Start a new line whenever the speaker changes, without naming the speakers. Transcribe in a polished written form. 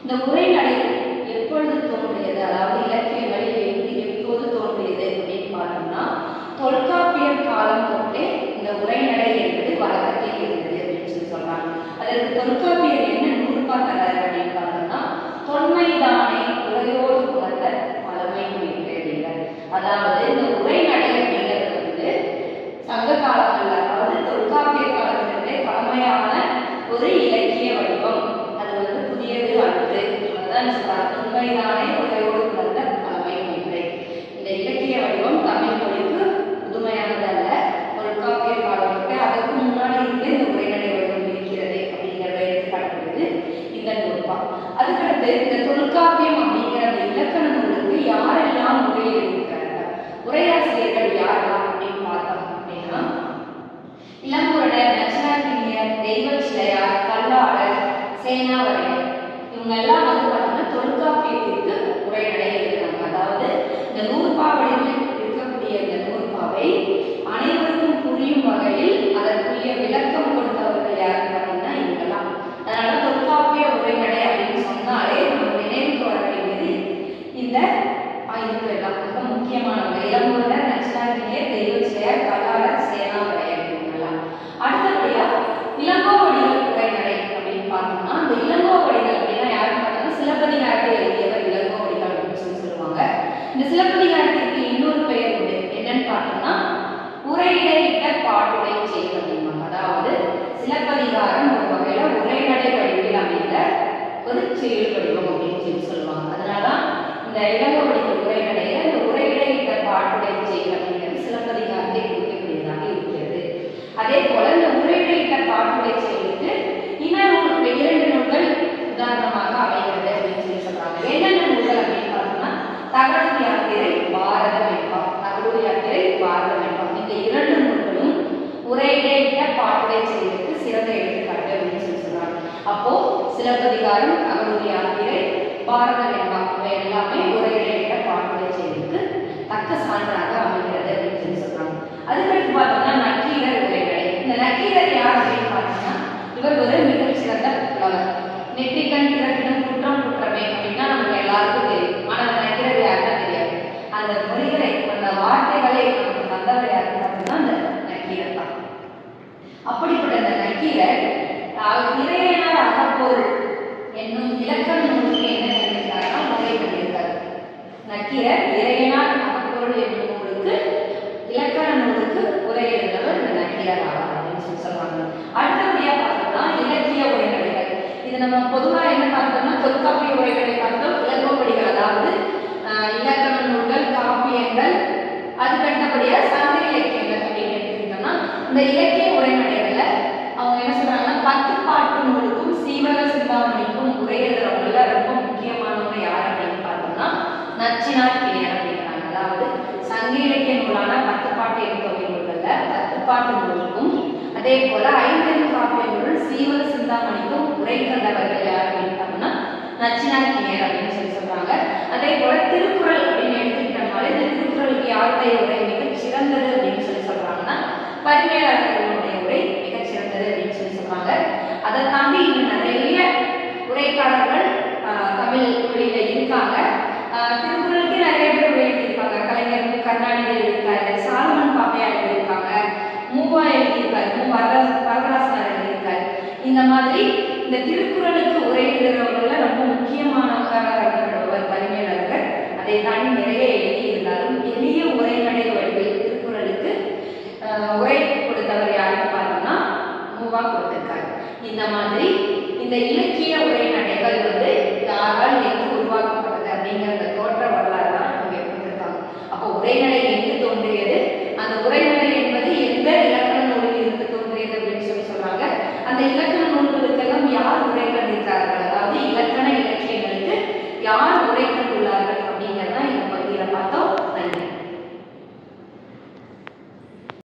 இந்த உரைநடை எப்பொழுது தோன்றியது, அதாவது இலக்கியங்களில் எப்போது தோன்றியது அப்படின்னு பார்த்தோம்னா தொல்காப்பியர் காலம் தொட்டே இந்த உரைநடை என்பது வழக்கத்தில் இருந்தது அப்படின்னு சொல்றாங்க. அதற்கு தொல்காப்பியர் என்ன நூற்பா தராரு அப்படின்னு பார்த்தோம்னா தொன்மைதானே உரையோடு புகழ்ந்த பழமை நூல்கள் அப்படிங்கிறார். அதாவது இந்த உரைநடை அப்படிங்கிறது வந்து சங்க காலங்கள்ல, அதாவது தொல்காப்பியர் காலத்திலிருந்தே பழமையான ஒரு இலக்கிய வடிவம். அது வந்து புதியது அன்று. அதான் சொல்றாங்க தொன்மைதானே உரையோடு புகழ்ந்த பழமை நூல்கள். இந்த இலக்கிய வடிவம் தமிழ் மொழிக்கு புதுமையானது அல்ல. தொல்காப்பியர் காலம் தொட்டே அதற்கு முன்னாடி இருந்து இந்த உரைநடை வடிவம் இருக்கிறது அப்படிங்கிறத எடுத்துக்காட்டுவது இந்த நூற்பா. அதுக்கடுத்து இந்த தொல்காப்பியம் அப்படிங்கிற அந்த இலக்கண நூலுக்கு யாரெல்லாம் உரை எழுதியிருக்கிறாங்க, உரையாசிரியர்கள் யாரெல்லாம் அப்படின்னு பார்த்தோம் அப்படின்னா இளம்பூரணர், நச்சினார்க்கினியர், தெய்வச்சிலையார், கல்லாளர், சேனாவரையர், இவங்க எல்லாம் வந்து பார்த்தீங்கன்னா தொல்காப்பியத்திற்கு உரைநடை எழுதுறாங்க. அதாவது இந்த நூற்பா வடிவில் இருக்கக்கூடிய இந்த நூற்பாவை அனைவருக்கும் புரியும் வகையில் அதற்குரிய விளக்கம் கொடுத்தவர்கள் யாருன்னு பார்த்தீங்கன்னா இவங்கெல்லாம். அதனால தொல்காப்பிய உரைநடை அப்படின்னு சொன்னாலே நம்ம நினைவுக்கு வர வேண்டியது இந்த ஐந்து எல்லாம் மிக முக்கியமானவங்க. இளம்பூரணர், நச்சினார்க்கினியர், தெய்வச்சிலையார், கல்லாளர், சேனாவரையர் இவங்கெல்லாம். அடுத்தபடியா இளங்கோவடிகள் உரைநடை அப்படின்னு பார்த்தோம்னா இந்த இளங்கோவடிகள் அப்படின்னா யாருன்னு பார்த்தோம்னா சிலப்பதிகாரத்தை எழுதியவர் இளங்கோவடிகள் அப்படின்னு சொல்லுவாங்க. இந்த சிலப்பதிகாரத்திற்கு இன்னொரு பெயர் உண்டு. என்னன்னு பார்த்தோம்னா உரையிடையிட்ட பாட்டுடை செய்வது அப்படிம்பாங்க. அதாவது சிலப்பதிகாரம் ஒரு வகையில உரைநடை வடிவில் அமைந்த ஒரு செயல் வடிவம் அப்படின்னு சொல்லுவாங்க. அதனாலதான் இந்த இளங்கோவடிகள் உரைநடையில இந்த உரையிடையிட்ட பாட்டுடை செய்வது அப்படிங்கிறது சிலப்பதிகாரத்தை குறிக்கக்கூடியதாக இருக்கிறது. அதே போல இந்த உரையிடையிட்ட பாட்டுடை செயலுக்கு இன்னொரு இரண்டு நூல்கள் உதாரணமாக அமைகிறது அப்படின்னு சொல்றாங்க. என்னென்ன நூல்கள் அப்படின்னு பார்த்தோம்னா தகடூர் யாத்திரை, பாரத வெண்பா. தகடூர் யாத்திரை, பாரத வெண்பா இந்த இரண்டு நூல்களும் உரையிடையிட்ட பாட்டுடை செயலுக்கு சிறந்த எடுத்துக்காட்டு அப்படின்னு சொல்றாங்க. அப்போ சிலப்பதிகாரம், தகடூர் யாத்திரை, பாரத வெண்பா இவை எல்லாமே உரையிடையிட்ட பாட்டுடை செயலுக்கு தக்க சான்றாக அமைகிறது அப்படின்னு சொல்றாங்க. அதுக்கடுத்து பார்த்தோம்னா நக்கீரர் உரைநடை. இந்த நக்கீரர் யார் அப்படின்னு பார்த்தோம்னா இவர் ஒரு மிகச்சிறந்த புலவர். நெற்றிக்கண் திறப்பினும் குற்றம் குற்றமே அப்படின்னா நமக்கு எல்லாருக்கும் தெரியும். ஆனா அந்த நக்கீரர் யாருன்னா தெரியாது. அந்த மொழிகளை, அந்த வார்த்தைகளை நமக்கு தந்தவர் யாருன்னு பார்த்தோம்னா அந்த நக்கீரர் தான். அப்படிப்பட்ட அந்த நக்கீரர் இறையனார் அகப்பொருள் என்னும் இலக்கண நூலுக்கு என்ன பண்ணியிருக்காருன்னா உரை பண்ணியிருக்காரு. நக்கீரர் இறையனார் அகப்பொருள் என்னும் நூலுக்கு, இலக்கண நூலுக்கு உரை எழுதினவர் இந்த நக்கீரர் ஆவார் அப்படின்னு சொல்றாங்க. அடுத்தபடியா பார்த்தோம்னா இலக்கிய உரைநடைகள். இது நம்ம பொதுவாக என்ன பார்த்தோம்னா தொல்காப்பிய உரைகளை பார்த்தோம், இளங்கோவடிகள் அதாவது இலக்கண நூல்கள், காப்பியங்கள், அதுக்கடுத்தபடியா சங்க இலக்கியங்கள் அப்படின்னு எடுத்துக்கிட்டோம்னா இந்த இலக்கிய உரைநடைகள்ல அவங்க என்ன சொல்றாங்கன்னா 10 பாட்டு நூலுக்கும் சீவக சிந்தாமணிக்கும் உரை எழுதுறவங்கள ரொம்ப முக்கியமானவங்க யார் அப்படின்னு பார்த்தோம்னா நச்சினார்க்கினியர் அப்படிங்கிறாங்க. அதாவது சங்க இலக்கிய நூலான 10 பாட்டு எழுத்தொகை நூல்கள்ல 10 பாட்டு நூலுக்கும் அதே போல 5 காப்பிய நூல் சீவக சிந்தாமணிக்கும் உரை கண்டவர்கள் யார் அப்படின்னு பார்த்தோம்னா நச்சினார்க்கினியர் அப்படின்னு சொல்றாங்க. அதே போல திருக்குறள் அப்படின்னு எடுத்துக்கிட்டனால இந்த திருக்குறளுக்கு யாருடைய உரை மிகச் சிறந்தது அப்படின்னு சொல்றாங்கன்னா பரிமேலழகருடைய உரை மிகச் சிறந்தது அப்படின்னு சொல்றாங்க. அதை தாண்டி இன்னும் நிறைய உரைக்காரர்கள் தமிழ் மொழியில இருக்காங்க. திருக்குறளுக்கு நிறைய பேர் உரை எழுதியிருக்காங்க. கலைஞர் கருணாநிதி எழுதியிருக்காரு, சாலமன் பாப்பையா எழுதியிருக்காங்க, மூவா எழுதியிருக்காரு, வரதராசனார் எழுதியிருக்காரு. இந்த மாதிரி இந்த திருக்குறளுக்கு உரை எழுதுறவர்கள ரொம்ப முக்கியமானவராக கருதப்படுபவர் பரிமேலழகர். அதை தாண்டி நிறைய எழுதி இருந்தாலும் எளிய உரைநடை வடிவில் திருக்குறளுக்கு உரை கொடுத்தவர் யாருன்னு பார்த்தோம்னா மூவா கொடுத்திருக்காரு. இந்த மாதிரி இந்த இலக்கிய உரைநடைகள் வந்து யாரால் எங்கு உருவாக்கப்பட்டது அப்படிங்கிற தோற்ற வரலாறு தான் இங்கே கொடுத்திருக்காங்க. அப்போ உரைநடை எங்கு தோன்றியது, அந்த உரைநடை என்பது எந்த இலக்கண நூலில் இருந்து தோன்றியது அப்படின்னு சொல்றாங்க. அந்த இலக்கண நூல்களுக்கெல்லாம் யார் உரை கண்டிருக்கிறார்கள், அதாவது இலக்கண இலக்கியங்களுக்கு யார் உரை